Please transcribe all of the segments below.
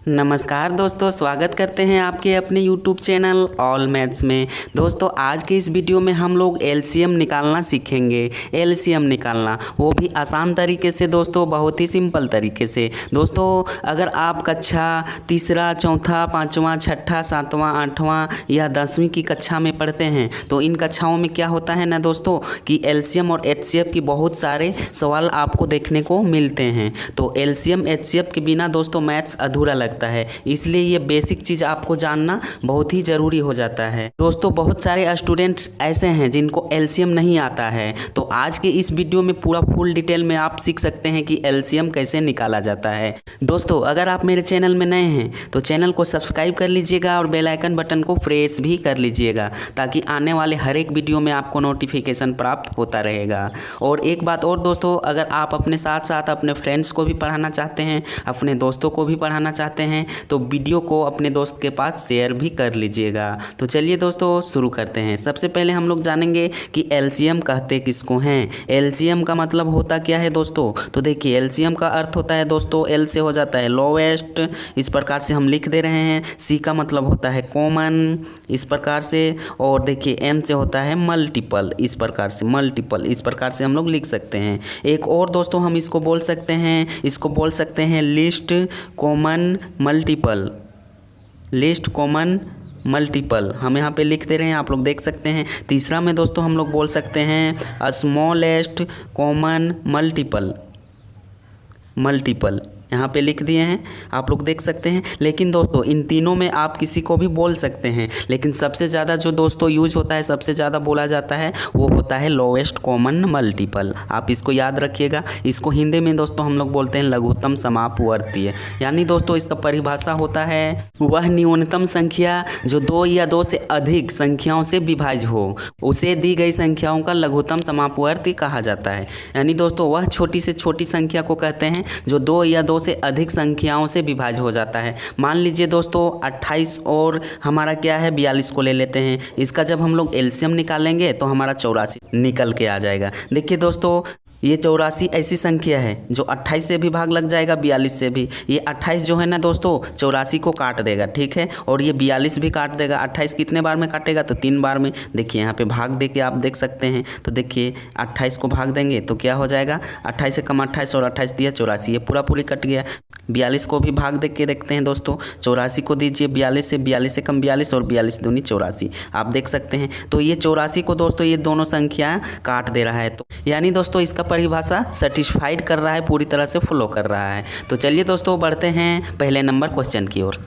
नमस्कार दोस्तों, स्वागत करते हैं आपके अपने YouTube चैनल ऑल मैथ्स में। दोस्तों आज के इस वीडियो में हम लोग एलसीएम निकालना सीखेंगे। एलसीएम निकालना वो भी आसान तरीके से दोस्तों, बहुत ही सिंपल तरीके से। दोस्तों अगर आप कक्षा तीसरा, चौथा, पाँचवा, छठा, सातवां, आठवां या 10वीं की कक्षा में पढ़ते हैं तो इन कक्षाओं में क्या होता है ना दोस्तों कि एलसीएम और एचसीएफ की बहुत सारे सवाल आपको देखने को मिलते हैं। तो एलसीएम एचसीएफ के बिना दोस्तों मैथ्स अधूरा लगता है, इसलिए ये बेसिक चीज़ आपको जानना बहुत ही ज़रूरी हो जाता है। दोस्तों बहुत सारे स्टूडेंट्स ऐसे हैं जिनको एलसीएम नहीं आता है, तो आज के इस वीडियो में पूरा फुल डिटेल में आप सीख सकते हैं कि एलसीएम कैसे निकाला जाता है। दोस्तों अगर आप मेरे चैनल में नए हैं तो चैनल को सब्सक्राइब कर लीजिएगा और बेल आइकन बटन को प्रेस भी कर लीजिएगा, ताकि आने वाले हर एक वीडियो में आपको नोटिफिकेशन प्राप्त होता रहेगा। और एक बात और दोस्तों, अगर आप अपने साथ साथ अपने फ्रेंड्स को भी पढ़ाना चाहते हैं, अपने दोस्तों को भी पढ़ाना चाहते हैं तो वीडियो को अपने दोस्त के पास शेयर भी कर लीजिएगा। तो चलिए दोस्तों शुरू करते हैं। सबसे पहले हम लोग जानेंगे कि एलसीएम कहते किसको हैं। एलसीएम का मतलब होता क्या है दोस्तों, तो देखिए एलसीएम का अर्थ होता है दोस्तों, एल से हो जाता है लोवेस्ट, इस प्रकार से हम लिख दे रहे हैं। सी का मतलब होता है कॉमन, इस प्रकार से। और देखिए एम से होता है मल्टीपल, इस प्रकार से मल्टीपल, इस प्रकार से हम लोग लिख सकते हैं। एक और दोस्तों हम इसको बोल सकते हैं, इसको बोल सकते हैं list common multiple. List common multiple हम यहाँ पे लिख दे रहे हैं, आप लोग देख सकते हैं। तीसरा में दोस्तों हम लोग बोल सकते हैं स्मॉलेस्ट कॉमन मल्टीपल। मल्टीपल यहाँ पे लिख दिए हैं, आप लोग देख सकते हैं। लेकिन दोस्तों इन तीनों में आप किसी को भी बोल सकते हैं, लेकिन सबसे ज़्यादा जो दोस्तों यूज होता है, सबसे ज़्यादा बोला जाता है वो होता है लोवेस्ट कॉमन मल्टीपल। आप इसको याद रखिएगा। इसको हिंदी में दोस्तों हम लोग बोलते हैं लघुत्तम समापवर्तीय। यानी दोस्तों इसका परिभाषा होता है वह न्यूनतम संख्या जो दो या दो से अधिक संख्याओं से विभाज्य हो, उसे दी गई संख्याओं का लघुत्तम समापवर्ती कहा जाता है। यानी दोस्तों वह छोटी से छोटी संख्या को कहते हैं जो दो या दो से अधिक संख्याओं से विभाज्य हो जाता है। मान लीजिए दोस्तों 28 और हमारा क्या है 42 को ले लेते हैं। इसका जब हम लोग एलसीएम निकालेंगे तो हमारा 84 निकल के आ जाएगा। देखिए दोस्तों ये 84 ऐसी संख्या है जो 28 से भी भाग लग जाएगा, 42 से भी। ये 28 जो है ना दोस्तों 84 को काट देगा, ठीक है, और ये 42 भी काट देगा। 28 कितने बार में काटेगा तो 3 बार में। देखिए यहाँ पे भाग दे के आप देख सकते हैं। तो देखिए 28 को भाग देंगे तो क्या हो जाएगा, 28 से कम 28 और 28 दिया 84, ये पूरा पूरी कट गया। 42 को भी भाग दे के देखते हैं दोस्तों, 84 को दीजिए 42 से, 42 से कम 42 और 42 दूनी 84, आप देख सकते हैं। तो ये 84 को दोस्तों ये दोनों संख्या काट दे रहा है। तो यानी दोस्तों इसका परिभाषा सेटिस्फाइड कर रहा है, पूरी तरह से फॉलो कर रहा है। तो चलिए दोस्तों बढ़ते हैं पहले नंबर क्वेश्चन की ओर।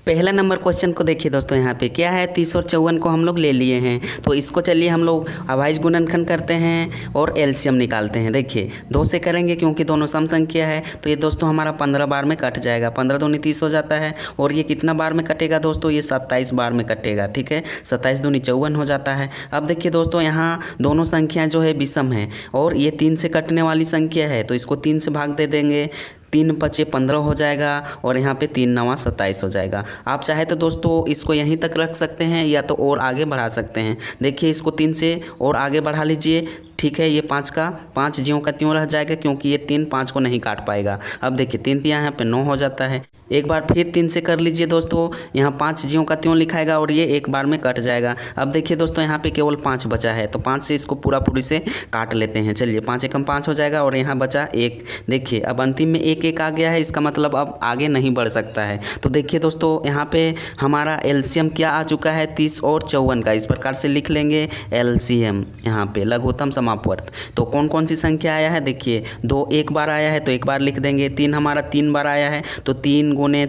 पहला नंबर क्वेश्चन को देखिए दोस्तों, यहाँ पे क्या है 30 और 54 को हम लोग ले लिए हैं। तो इसको चलिए हम लोग अभाज्य गुणनखंड करते हैं और एलसीएम निकालते हैं। देखिए 2 से करेंगे क्योंकि दोनों सम संख्या है। तो ये दोस्तों हमारा 15 बार में कट जाएगा, 15 दूनी 30 हो जाता है। और ये कितना बार में कटेगा दोस्तों, ये 27 बार में कटेगा, ठीक है, 27 दूनी 54 हो जाता है। अब देखिए दोस्तों यहाँ दोनों संख्या जो है विषम है और ये 3 से कटने वाली संख्या है, तो इसको 3 से भाग दे देंगे। 3 पचे 15 हो जाएगा और यहाँ पे 3 नवा 27 हो जाएगा। आप चाहे तो दोस्तों इसको यहीं तक रख सकते हैं या तो और आगे बढ़ा सकते हैं। देखिए इसको 3 से और आगे बढ़ा लीजिए, ठीक है। ये 5 का 5 ज्यों का त्यों रह जाएगा क्योंकि ये 3 5 को नहीं काट पाएगा। अब देखिए 3 यहाँ पे 9 हो जाता है। एक बार फिर 3 से कर लीजिए दोस्तों, यहाँ 5 ज्यों का त्यों लिखाएगा और ये एक बार में कट जाएगा। अब देखिए दोस्तों यहाँ पे केवल 5 बचा है, तो 5 से इसको पूरा पूरी से काट लेते हैं। चलिए 5 एकम 5 हो जाएगा और यहाँ बचा 1। देखिए अब अंतिम में 1 1 आ गया है, इसका मतलब अब आगे नहीं बढ़ सकता है। तो देखिए दोस्तों यहाँ पे हमारा एलसीएम क्या आ चुका है 30 और 54 का। इस प्रकार से लिख लेंगे एलसीएम यहाँ पे लघुत्तम समापवर्त। तो कौन कौन सी संख्या आया है, देखिए 2 एक बार आया है तो एक बार लिख देंगे। 3 हमारा 3 बार आया है तो 3 गुने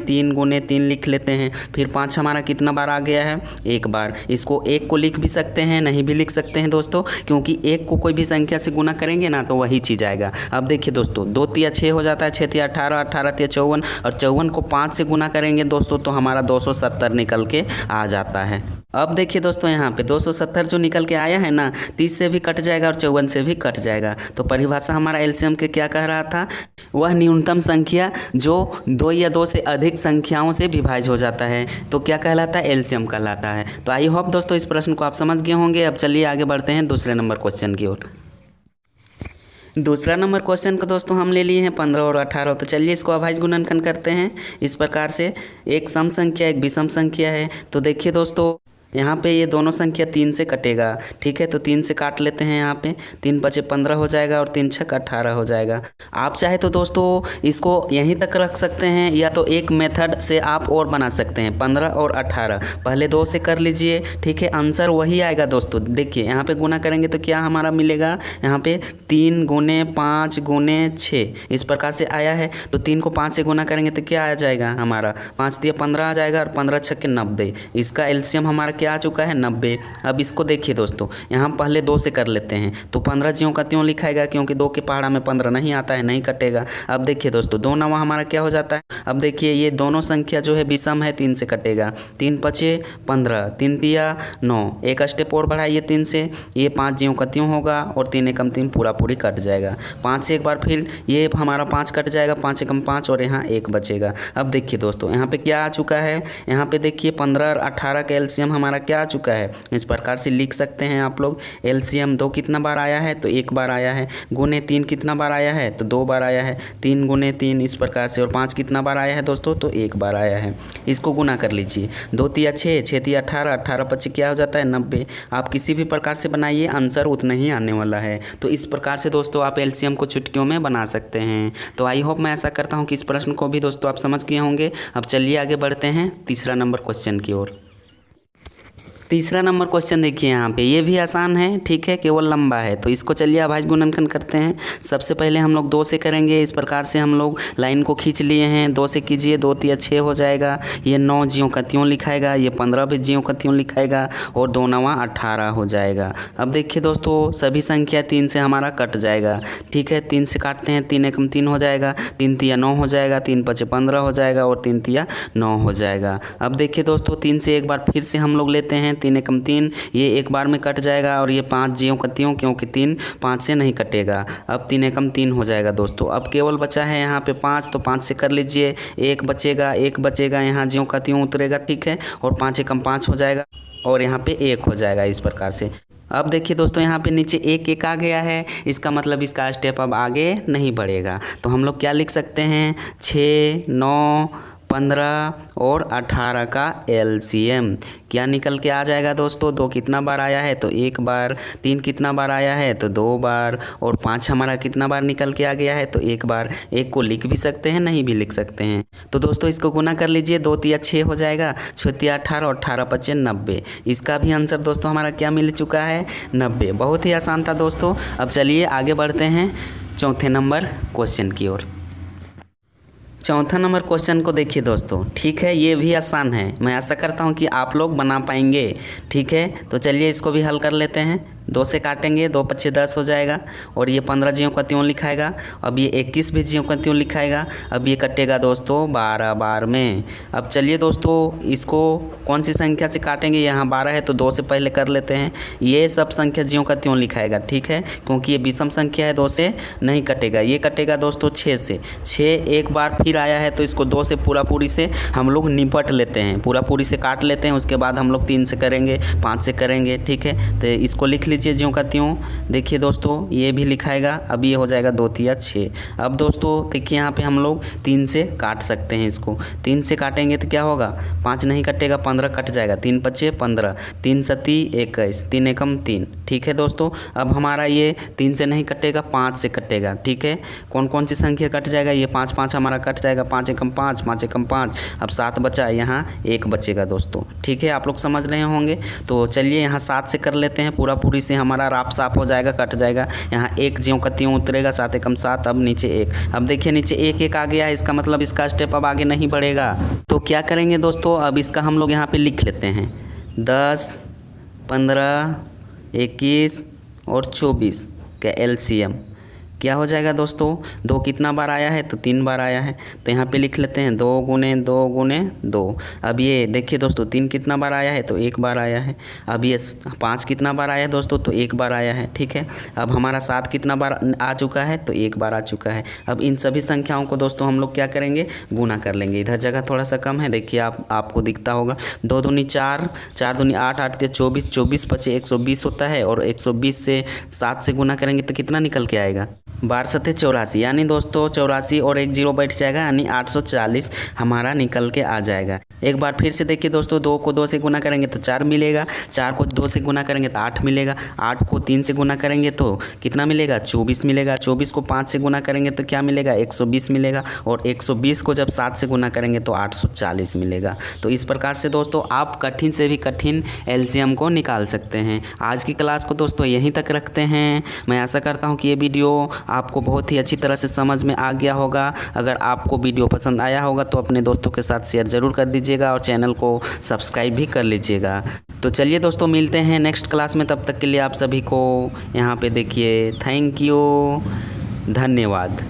3 लिख लेते हैं। फिर 5 हमारा कितना बार आ गया है, एक बार। इसको 1 को लिख भी सकते हैं, नहीं भी लिख सकते हैं दोस्तों, क्योंकि 1 को कोई भी संख्या से गुना करेंगे ना तो वही चीज़ आएगा। अब देखिए दोस्तों 2 तिया 6 हो जाता है, 6 तिया 18, 18 तिया 54 और 54 को 5 से गुना करेंगे दोस्तों तो हमारा 270 निकल के आ जाता है। अब देखिए दोस्तों यहाँ पे 270 जो निकल के आया है ना, 30 से भी कट जाएगा और 54 से भी कट जाएगा। तो परिभाषा हमारा एलसीएम के क्या कह रहा था, वह न्यूनतम संख्या जो 2 या 2 से अधिक संख्याओं से विभाज्य हो जाता है तो क्या कहलाता है, एलसीएम कहलाता है। तो आई होप दोस्तों इस प्रश्न को आप समझ गए होंगे। अब चलिए आगे बढ़ते हैं दूसरे नंबर क्वेश्चन की ओर। दूसरा नंबर क्वेश्चन को दोस्तों हम ले लिए हैं 15 और 18। तो चलिए इसको अभाज्य गुणनखंड करते हैं इस प्रकार से। एक सम संख्या एक विषम संख्या है। तो देखिए दोस्तों यहाँ पे ये दोनों संख्या 3 से कटेगा, ठीक है। तो 3 से काट लेते हैं यहाँ पे, 3 पचे 15 हो जाएगा और 3 छक 18 हो जाएगा। आप चाहे तो दोस्तों इसको यहीं तक रख सकते हैं, या तो एक मेथड से आप और बना सकते हैं। 15 और 18 पहले 2 से कर लीजिए, ठीक है। आंसर वही आएगा दोस्तों। देखिए यहाँ पे गुना करेंगे तो क्या हमारा मिलेगा, यहाँ पे 3 गुने 5 गुने 6 इस प्रकार से आया है। तो 3 को 5 से गुना करेंगे तो क्या आ जाएगा हमारा, 5 दिया 15 आ जाएगा और 15 छक्के 90। इसका एलसीएम हमारा क्या आ चुका है 90। अब इसको देखिए दोस्तों, यहाँ पहले 2 से कर लेते हैं। तो 15 ज्यों का त्यों लिखाएगा, क्योंकि 2 के पहाड़ा में 15 नहीं आता है, नहीं कटेगा। अब देखिए दोस्तों 2 नवा हमारा क्या हो जाता है। अब देखिए ये दोनों संख्या जो है विषम है, 3 से कटेगा। 3 पचे 15, 3 तिया 9, एक स्टेप और बढ़ाइए 3 से, ये 5 ज्यों का त्यों होगा और 3 एकम 3 पूरा पूरी कट जाएगा। 5 से एक बार फिर ये हमारा 5 कट जाएगा, 5 एकम 5 और यहाँ 1 बचेगा। अब देखिए दोस्तों यहाँ पे क्या आ चुका है, यहाँ पे देखिए 15 और 18 का एलसीएम हमारा क्या आ चुका है। इस प्रकार से लिख सकते हैं आप लोग। एलसीएम 2 कितना बार आया है, तो 1 बार आया है। गुने 3 कितना बार आया है, तो 2 बार आया है। 3 गुने 3 इस प्रकार से। और 5 कितना बार आया है दोस्तों, तो 1 बार आया है। इसको गुना कर लीजिए, 2 तिया 6, 6 तिया 18, 18 पच्चीस क्या हो जाता है 90। आप किसी भी प्रकार से बनाइए, आंसर उतना ही आने वाला है। तो इस प्रकार से दोस्तों आप एलसीएम को चुटकियों में बना सकते हैं। तो आई होप, मैं ऐसा करता हूँ कि इस प्रश्न को भी दोस्तों आप समझ गए होंगे। अब चलिए आगे बढ़ते हैं तीसरा नंबर क्वेश्चन की ओर। तीसरा नंबर क्वेश्चन देखिए यहाँ पे, ये भी आसान है, ठीक है, केवल लंबा है। तो इसको चलिए अभाज्य गुणनखंड करते हैं। सबसे पहले हम लोग 2 से करेंगे। इस प्रकार से हम लोग लाइन को खींच लिए हैं। 2 से कीजिए, 2 तिया 6 हो जाएगा। ये 9 ज्यों का त्यों लिखाएगा, ये 15 भी ज्यों का त्यों लिखाएगा और 2 नवा 18 हो जाएगा। अब देखिए दोस्तों सभी संख्या 3 से हमारा कट जाएगा, ठीक है। 3 से काटते हैं, 3 एकम 3 हो जाएगा, 3 तिया 9 हो जाएगा, 3 पचे 15 हो जाएगा और 3 तिया 9 हो जाएगा। अब देखिए दोस्तों 3 से एक बार फिर से हम लोग लेते हैं, 3 एकम 3, ये एक बार में कट जाएगा और ये 5 ज्यों का त्यों, क्योंकि 3 5 से नहीं कटेगा। अब 3 एकम 3 हो जाएगा दोस्तों। अब केवल बचा है यहाँ पे 5, तो 5 से कर लीजिए, 1 बचेगा, 1 बचेगा, यहाँ ज्यों का त्यों उतरेगा, ठीक है। और 5 एकम 5 हो जाएगा और यहाँ पे 1 हो जाएगा इस प्रकार से। अब देखिए दोस्तों यहाँ पे नीचे 1 1 आ गया है, इसका मतलब इसका स्टेप अब आगे नहीं बढ़ेगा। तो हम लोग क्या लिख सकते हैं, 6 9 15 और 18 का एलसीएम क्या निकल के आ जाएगा दोस्तों। 2 कितना बार आया है, तो 1 बार। 3 कितना बार आया है, तो 2 बार। और 5 हमारा कितना बार निकल के आ गया है, तो 1 बार। 1 को लिख भी सकते हैं, नहीं भी लिख सकते हैं। तो दोस्तों इसको गुना कर लीजिए, 2 तिया 6 हो जाएगा, 6 तिया 18 और 18 पचे 90। इसका भी आंसर दोस्तों हमारा क्या मिल चुका है, 90। बहुत ही आसान था दोस्तों। अब चलिए आगे बढ़ते हैं चौथे नंबर क्वेश्चन की ओर। चौथा नंबर क्वेश्चन को देखिए दोस्तों, ठीक है, ये भी आसान है। मैं आशा करता हूँ कि आप लोग बना पाएंगे, ठीक है। तो चलिए इसको भी हल कर लेते हैं। 2 से काटेंगे, 2 पच्चे 10 हो जाएगा और ये 15 ज्यों का त्यों लिखाएगा। अब ये 21 भी ज्यों का त्यों लिखाएगा। अब ये कटेगा दोस्तों 12 बार में। अब चलिए दोस्तों इसको कौन सी संख्या से काटेंगे, यहाँ 12 है तो 2 से पहले कर लेते हैं। ये सब संख्या ज्यों का त्यों लिखाएगा, ठीक है, क्योंकि ये विषम संख्या है, 2 से नहीं कटेगा। ये कटेगा दोस्तों 6 से। 6 एक बार फिर आया है तो इसको 2 से पूरा पूरी से हम लोग निपट लेते हैं, पूरा पूरी से काट लेते हैं। उसके बाद हम लोग 3 से करेंगे, 5 से करेंगे, ठीक है। तो इसको लिख लीजिए ज्यों का त्यों। देखिए दोस्तों ये भी लिखाएगा। अब ये हो जाएगा 2 तिया 6। अब दोस्तों देखिए यहाँ पे हम लोग 3 से काट सकते हैं। इसको 3 से काटेंगे तो क्या होगा, 5 नहीं कटेगा, 15 कट जाएगा। 3 पच्चे 15, 3 सती 21, 3 एकम 3, ठीक है दोस्तों। अब हमारा ये 3 से नहीं कटेगा, 5 से कटेगा, ठीक है। कौन कौन सी संख्या कट जाएगा, ये 5 5 हमारा कट जाएगा, 5 एकम 5, 5 एकम 5। अब 7 बचा, यहाँ 1 बचेगा दोस्तों, ठीक है। आप लोग समझ रहे होंगे। तो चलिए यहाँ 7 से कर लेते हैं, पूरा पूरी से हमारा राप साफ हो जाएगा, कट जाएगा। यहाँ 1 ज्यों का त्यों उतरेगा, 7 एकम 7, अब नीचे 1। अब देखिए नीचे 1 1 आ गया है, इसका मतलब इसका स्टेप अब आगे नहीं बढ़ेगा। तो क्या करेंगे दोस्तों, अब इसका हम लोग यहाँ पे लिख लेते हैं 10 15 21 और 24 का एलसीएम क्या हो जाएगा दोस्तों। 2 कितना बार आया है, तो 3 बार आया है। तो यहाँ पे लिख लेते हैं 2 गुने 2 गुने 2। अब ये देखिए दोस्तों 3 कितना बार आया है, तो 1 बार आया है। अब ये 5 कितना बार आया है दोस्तों, तो 1 बार आया है, ठीक है। अब हमारा 7 कितना बार आ चुका है, तो 1 बार आ चुका है। अब इन सभी संख्याओं को दोस्तों हम लोग क्या करेंगे, गुना कर लेंगे। इधर जगह थोड़ा सा कम है, देखिए आपको दिखता होगा। 2 दूनी 4, 4 दूनी 8, 8 तिया 24, 24 पचे 120 होता है। और 120 से 7 से गुना करेंगे तो कितना निकल के आएगा, 12 सत्ते 84 यानी दोस्तों 84 और एक जीरो बैठ जाएगा यानी 840 हमारा निकल के आ जाएगा। एक बार फिर से देखिए दोस्तों, 2 को 2 से गुना करेंगे तो 4 मिलेगा, 4 को 2 से गुना करेंगे तो 8 मिलेगा, 8 को 3 से गुना करेंगे तो कितना मिलेगा 24 मिलेगा, 24 को 5 से गुना करेंगे तो क्या मिलेगा 120 मिलेगा, और 120 को जब 7 से गुना करेंगे तो 840 मिलेगा। तो इस प्रकार से दोस्तों आप कठिन से भी कठिन एलसीएम को निकाल सकते हैं। आज की क्लास को दोस्तों यहीं तक रखते हैं। मैं आशा करता हूँ कि ये वीडियो आपको बहुत ही अच्छी तरह से समझ में आ गया होगा। अगर आपको वीडियो पसंद आया होगा तो अपने दोस्तों के साथ शेयर ज़रूर कर दीजिएगा और चैनल को सब्सक्राइब भी कर लीजिएगा। तो चलिए दोस्तों, मिलते हैं नेक्स्ट क्लास में। तब तक के लिए आप सभी को यहाँ पे देखिए, थैंक यू, धन्यवाद।